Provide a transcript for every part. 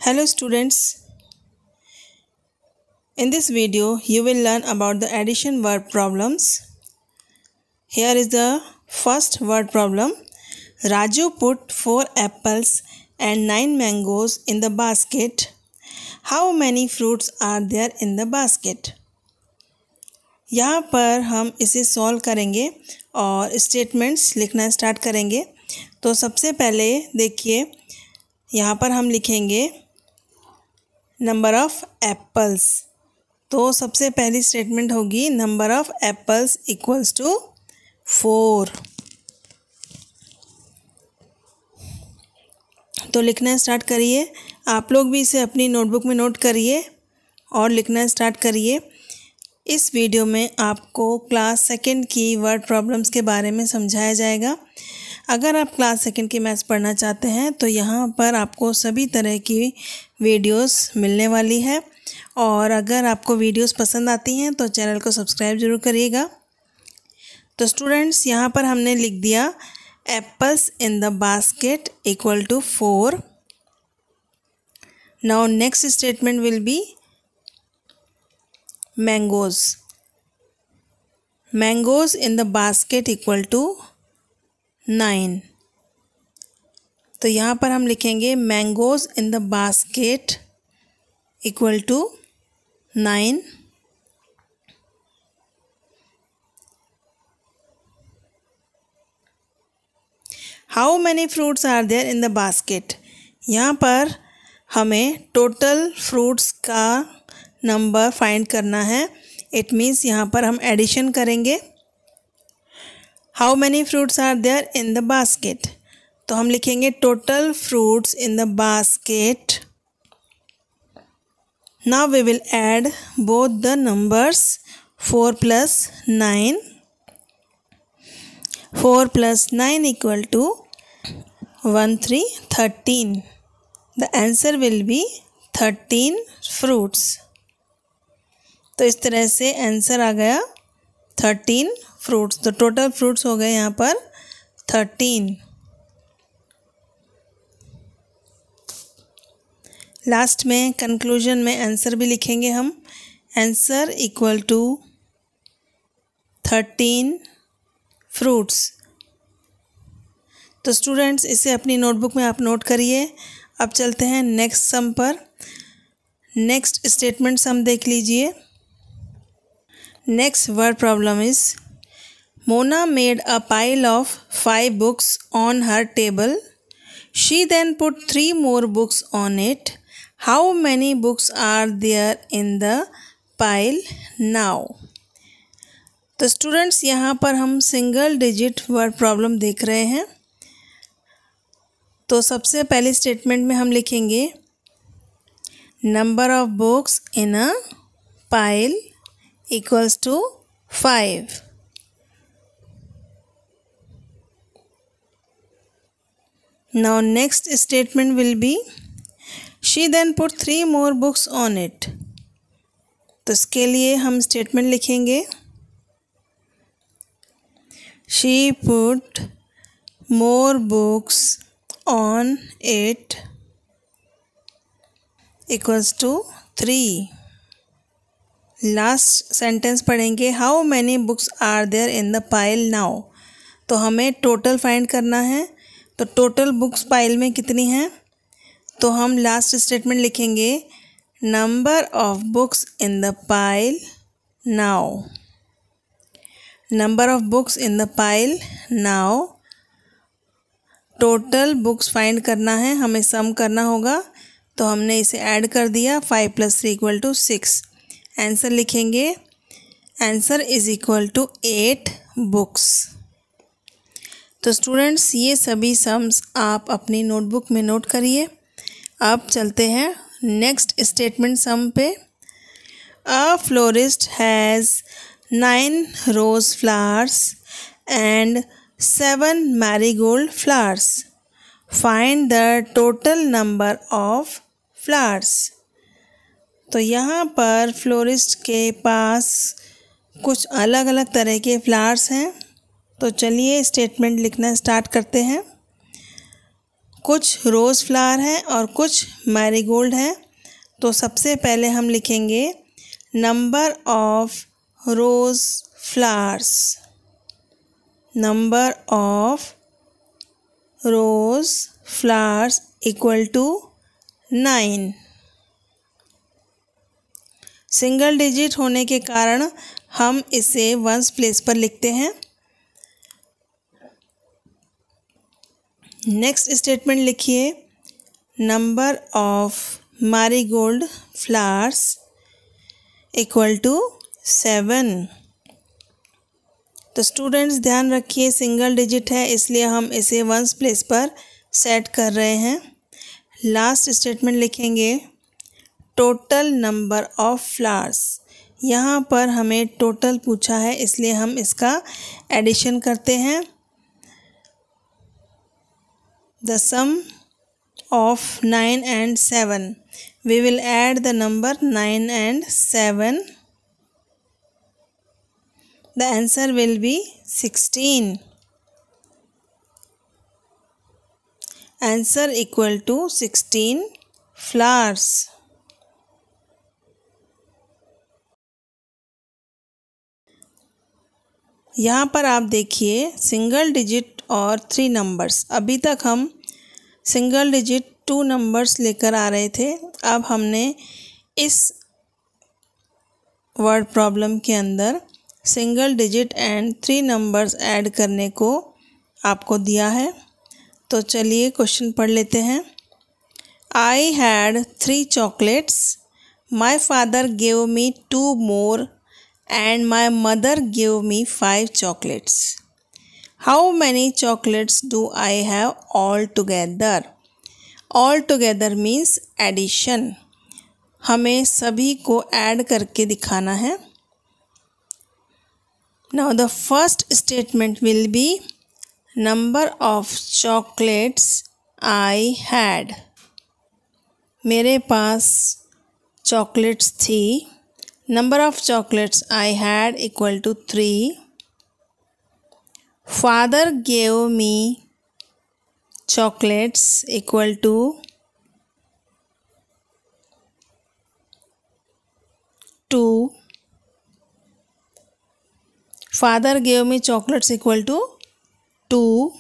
Hello students, in this video you will learn about the addition word problems. Here is the first word problem. Raju put 4 apples and 9 mangoes in the basket. How many fruits are there in the basket? यहाँ पर हम इसे solve करेंगे और statements लिखना start करेंगे। तो सबसे पहले देखिए यहाँ पर हम लिखेंगे नंबर ऑफ़ एप्पल्स। तो सबसे पहली स्टेटमेंट होगी number of apples equals to 4। तो लिखना स्टार्ट करिए। आप लोग भी इसे अपनी नोटबुक में नोट करिए और लिखना स्टार्ट करिए। इस वीडियो में आपको क्लास सेकंड की वर्ड प्रॉब्लम्स के बारे में समझाया जाएगा। अगर आप क्लास सेकंड की मैथ्स पढ़ना चाहते हैं तो यहाँ पर आपको सभी तरह की वीडियोस मिलने वाली है और अगर आपको वीडियोस पसंद आती हैं तो चैनल को सब्सक्राइब ज़रूर करिएगा। तो स्टूडेंट्स यहाँ पर हमने लिख दिया apples in the basket equal to 4। Now next statement will be mangoes in the basket equal to 9। तो यहाँ पर हम लिखेंगे mangoes in the basket equal to 9। How many fruits are there in the basket? यहाँ पर हमें total fruits का number find करना है। इट मीन्स यहाँ पर हम एडिशन करेंगे। How many fruits are there in the basket? तो हम लिखेंगे total fruits in the basket. Now we will add both the numbers 4 + 9। 4 + 9 equal to 1 3 13। The answer will be 13 fruits. तो इस तरह से आंसर आ गया 13 फ्रूट्स। तो टोटल फ्रूट्स हो गए यहाँ पर 13। लास्ट में कंक्लूजन में आंसर भी लिखेंगे हम। Answer equal to 13 fruits. तो स्टूडेंट्स इसे अपनी नोटबुक में आप नोट करिए। अब चलते हैं नेक्स्ट सम पर। नेक्स्ट स्टेटमेंट सम देख लीजिए। Next word problem is Mona made a pile of 5 books on her table. She then put 3 more books on it. How many books are there in the pile now? तो students यहाँ पर हम single digit word problem देख रहे हैं। तो सबसे पहले स्टेटमेंट में हम लिखेंगे number of books in a pile equals to 5। Now next statement will be she then put 3 more books on it। तो इसके लिए हम स्टेटमेंट लिखेंगे she put more books on it equals to 3। Last sentence पढ़ेंगे how many books are there in the pile now. तो हमें total find करना है। तो टोटल बुक्स पाइल में कितनी हैं? तो हम लास्ट स्टेटमेंट लिखेंगे number of books in the pile now. Number of books in the pile now. Total books find करना है, हमें सम करना होगा। तो हमने इसे ऐड कर दिया 5 + 3 = 6। आंसर लिखेंगे answer is equal to 8 books. तो स्टूडेंट्स ये सभी सम्स आप अपनी नोटबुक में नोट करिए। अब चलते हैं नेक्स्ट स्टेटमेंट सम पे। A florist has 9 rose flowers and 7 marigold flowers. Find the total number of flowers. तो यहाँ पर फ्लोरिस्ट के पास कुछ अलग अलग तरह के फ्लावर्स हैं। तो चलिए स्टेटमेंट लिखना स्टार्ट करते हैं। कुछ रोज़ फ्लावर है और कुछ मैरीगोल्ड है। तो सबसे पहले हम लिखेंगे number of rose flowers, number of rose flowers equal to 9। Single digit होने के कारण हम इसे वंस प्लेस पर लिखते हैं। नेक्स्ट स्टेटमेंट लिखिए, number of marigold flowers equal to 7। तो स्टूडेंट्स ध्यान रखिए सिंगल डिजिट है इसलिए हम इसे वंस प्लेस पर सेट कर रहे हैं। लास्ट स्टेटमेंट लिखेंगे टोटल नंबर ऑफ फ्लावर्स। यहाँ पर हमें टोटल पूछा है इसलिए हम इसका एडिशन करते हैं। The sum of 9 and 7, we will add the number 9 and 7. The answer will be 16. Answer equal to 16 flowers. यहाँ पर आप देखिए सिंगल डिजिट और 3 नंबर्स। अभी तक हम सिंगल डिजिट 2 नंबर्स लेकर आ रहे थे। अब हमने इस वर्ड प्रॉब्लम के अंदर single digit and 3 numbers add करने को आपको दिया है। तो चलिए क्वेश्चन पढ़ लेते हैं। I had 3 chocolates, my father gave me 2 more and my mother gave me 5 chocolates. How many chocolates do I have altogether? Altogether means addition. हमें सभी को ऐड करके दिखाना है। Now the first statement will be number of chocolates I had. मेरे पास chocolates थी। Number of chocolates I had equal to 3. Father gave me chocolates equal to 2. Father gave me chocolates equal to 2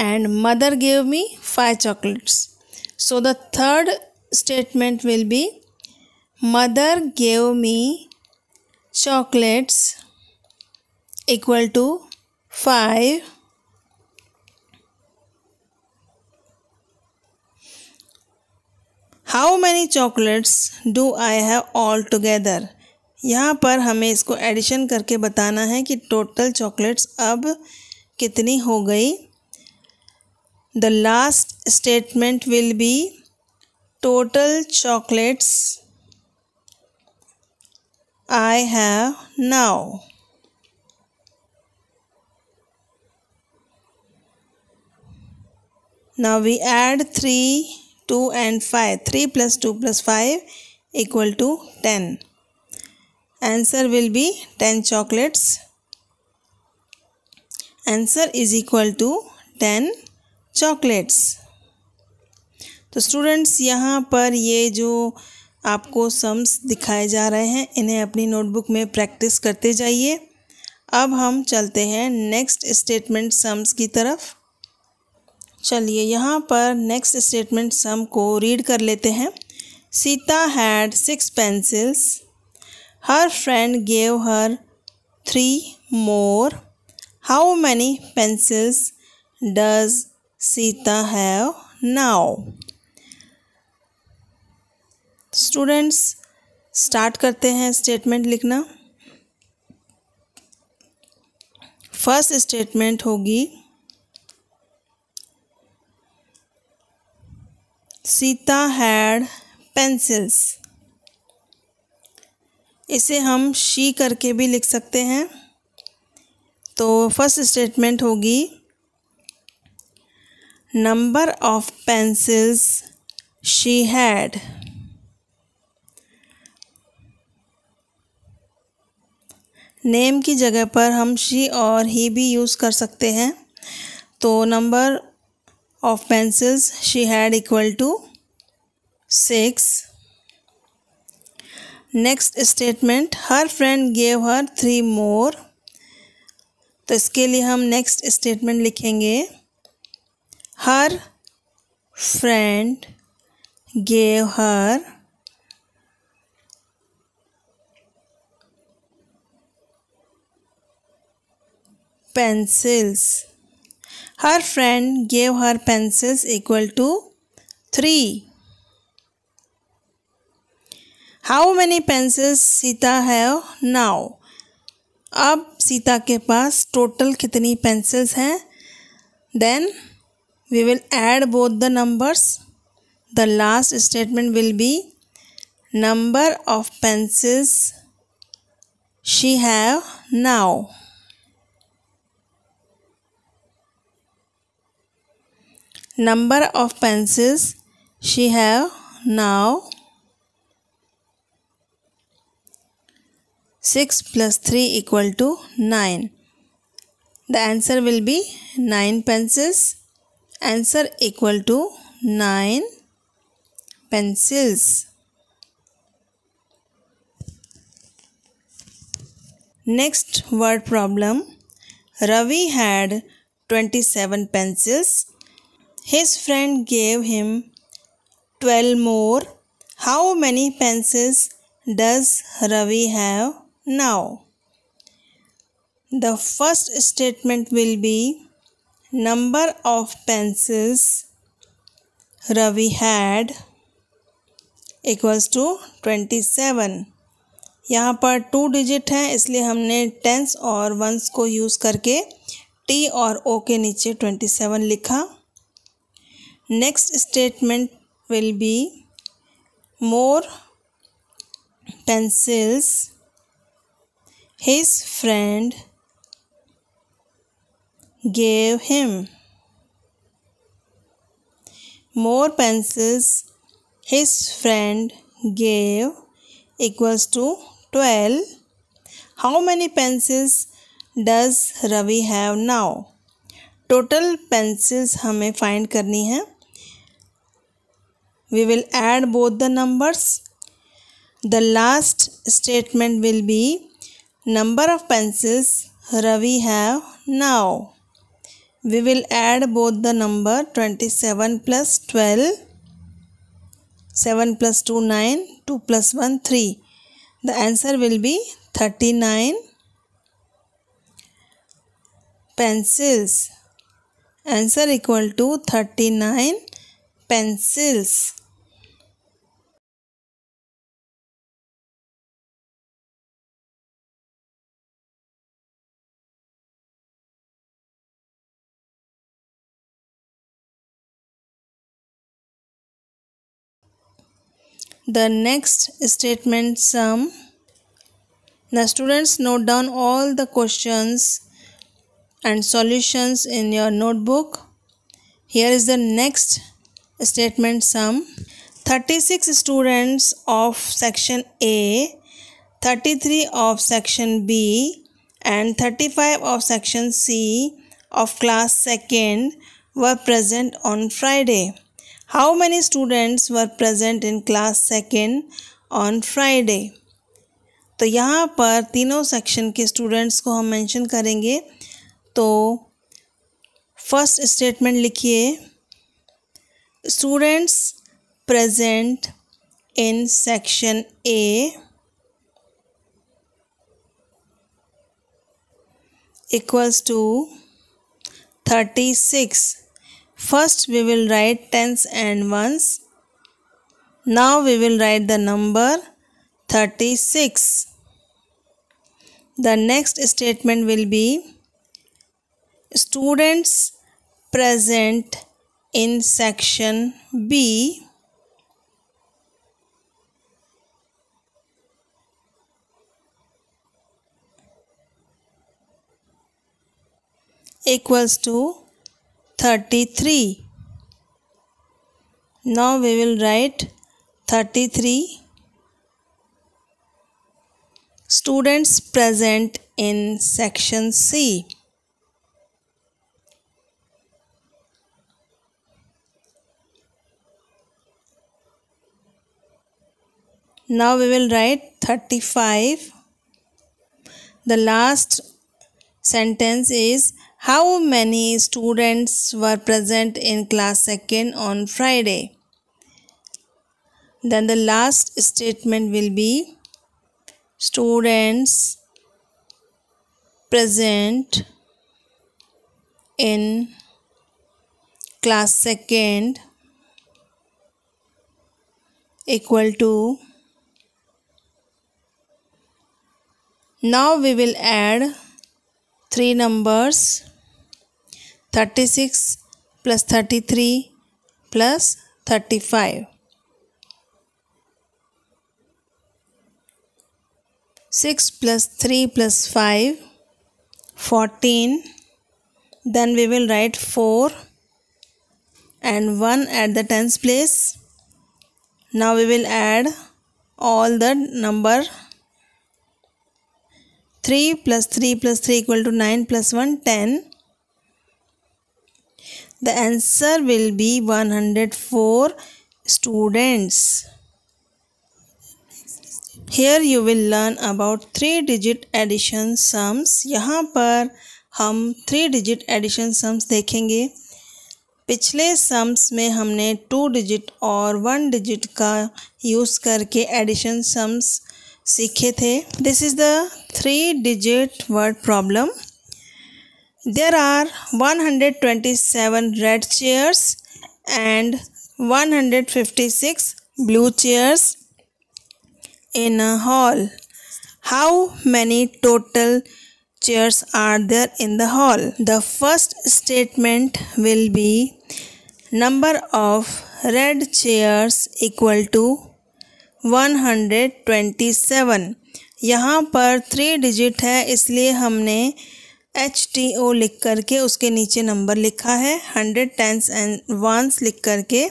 and mother gave me 5 chocolates. So the third statement will be mother gave me chocolates equal to 5. How many chocolates do I have altogether? यहाँ पर हमें इसको addition करके बताना है कि total chocolates अब कितनी हो गई। The last statement will be total chocolates I have now. Now we add 3, 2 and 5. 3 plus 2 plus 5 equal to 10. Answer will be 10 chocolates. Answer is equal to 10 chocolates. तो स्टूडेंट्स यहाँ पर ये जो आपको सम्स दिखाए जा रहे हैं इन्हें अपनी नोटबुक में प्रैक्टिस करते जाइए। अब हम चलते हैं नेक्स्ट स्टेटमेंट सम्स की तरफ। चलिए यहाँ पर नेक्स्ट स्टेटमेंट सम को रीड कर लेते हैं। Sita had 6 pencils. Her friend gave her 3 more. How many pencils does Sita have now? Students start करते हैं स्टेटमेंट लिखना। फर्स्ट स्टेटमेंट होगी सीता हैड पेंसिल्स। इसे हम शी करके भी लिख सकते हैं। तो फर्स्ट स्टेटमेंट होगी number of pencils she had. Name की जगह पर हम शी और ही भी यूज़ कर सकते हैं। तो number of pencils she had equal to 6. Next statement, her friend gave her 3 मोर। तो इसके लिए हम नेक्स्ट स्टेटमेंट लिखेंगे, हर friend gave her pencils. Her friend gave her pencils equal to 3. How many pencils Sita have now? अब सीता के पास total कितनी pencils हैं? Then we will add both the numbers. The last statement will be number of pencils she have now. Number of pencils she have now. 6 plus 3 equal to 9. The answer will be 9 pencils. Answer equal to 9 pencils. Next word problem. Ravi had 27 pencils. His friend gave him 12 more. How many pencils does Ravi have now? The first statement will be number of pencils Ravi had equals to 27. यहाँ पर 2 digit हैं, इसलिए हमने tense और once को use करके T और ओ के नीचे 27 लिखा। Next statement will be more pencils his friend gave him. More pencils his friend gave equals to 12. How many pencils does Ravi have now? Total pencils हमें find करनी है। We will add both the numbers. The last statement will be number of pencils Ravi have now. We will add both the number 27 plus 12. 7 plus 2 9, 2 plus 1 3. The answer will be 39 pencils. Answer equal to 39 pencils. The next statement sum. The students note down all the questions and solutions in your notebook. Here is the next statement sum. 36 students of section A, 33 of section B and 35 of section C of class 2nd were present on Friday. How many students were present in class 2nd on Friday? तो यहाँ पर तीनों section के students को हम mention करेंगे। तो first statement लिखिए, students present in section A equals to 36. First we will write tens and ones. Now we will write the number 36. The next statement will be students present in section B equals to 33. Now we will write 33 students present in section C. Now we will write 35. The last sentence is how many students were present in class second on Friday. Then the last statement will be students present in class second equal to, now we will add three numbers, 36 plus 33 plus 35. 6 plus 3 plus 5, 14. Then we will write 4 and 1 at the tens place. Now we will add all the number. 3 plus 3 plus 3 equal to 9 plus 1, 10. The answer will be 104 students. Here you will learn about 3-digit addition sums. यहाँ पर हम 3-digit addition sums देखेंगे. पिछले sums में हमने 2 digit और 1 digit का use करके एडिशन सम्स सीखे थे. This is the 3-digit word problem. There are 127 red chairs and 156 blue chairs in a hall. How many total chairs are there in the hall? The first statement will be number of red chairs equal to 127. यहाँ पर 3 digit है इसलिए हमने HTO लिख करके उसके नीचे number लिखा है. 100 10s and 1s लिख करके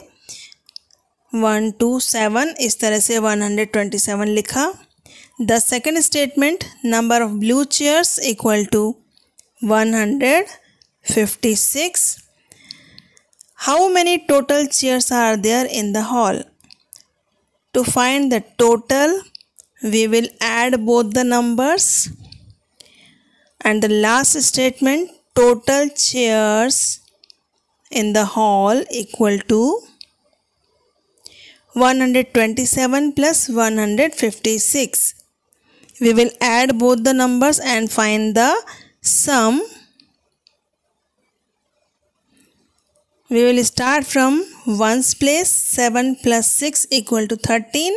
1 2 7 इस तरह से 127 लिखा. The second statement number of blue chairs equal to 156. How many total chairs are there in the hall? To find the total we will add both the numbers, and the last statement total chairs in the hall equal to 127 plus 156. We will add both the numbers and find the sum. We will start from 1's place. 7 plus 6 equal to 13.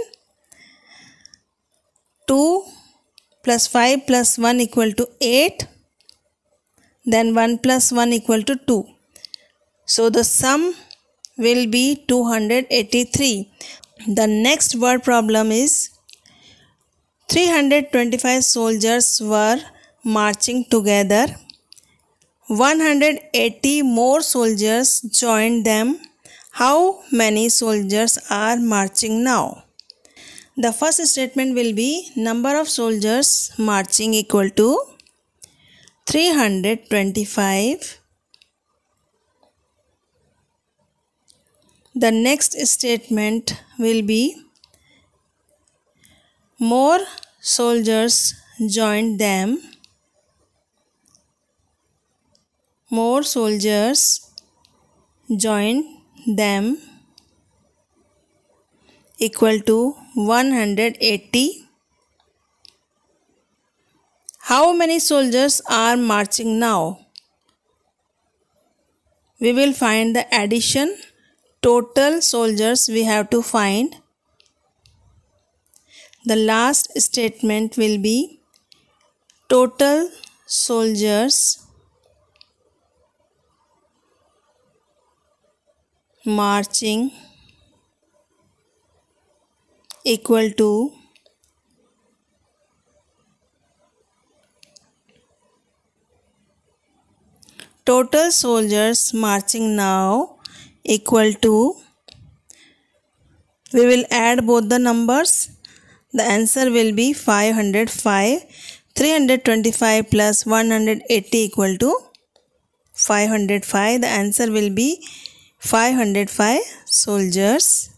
2 plus 5 plus 1 equal to 8. Then 1 plus 1 equal to 2. So the sum will be 283. The next word problem is 325 soldiers were marching together. 180 more soldiers joined them. How many soldiers are marching now? The first statement will be number of soldiers marching equal to 325. The next statement will be more soldiers joined them. More soldiers joined them equal to 180. How many soldiers are marching now? We will find the addition. Total soldiers we have to find. The last statement will be total soldiers marching equal to total soldiers marching now equal to, we will add both the numbers. The answer will be 505. 325 plus 180 equal to 505. The answer will be 505 soldiers.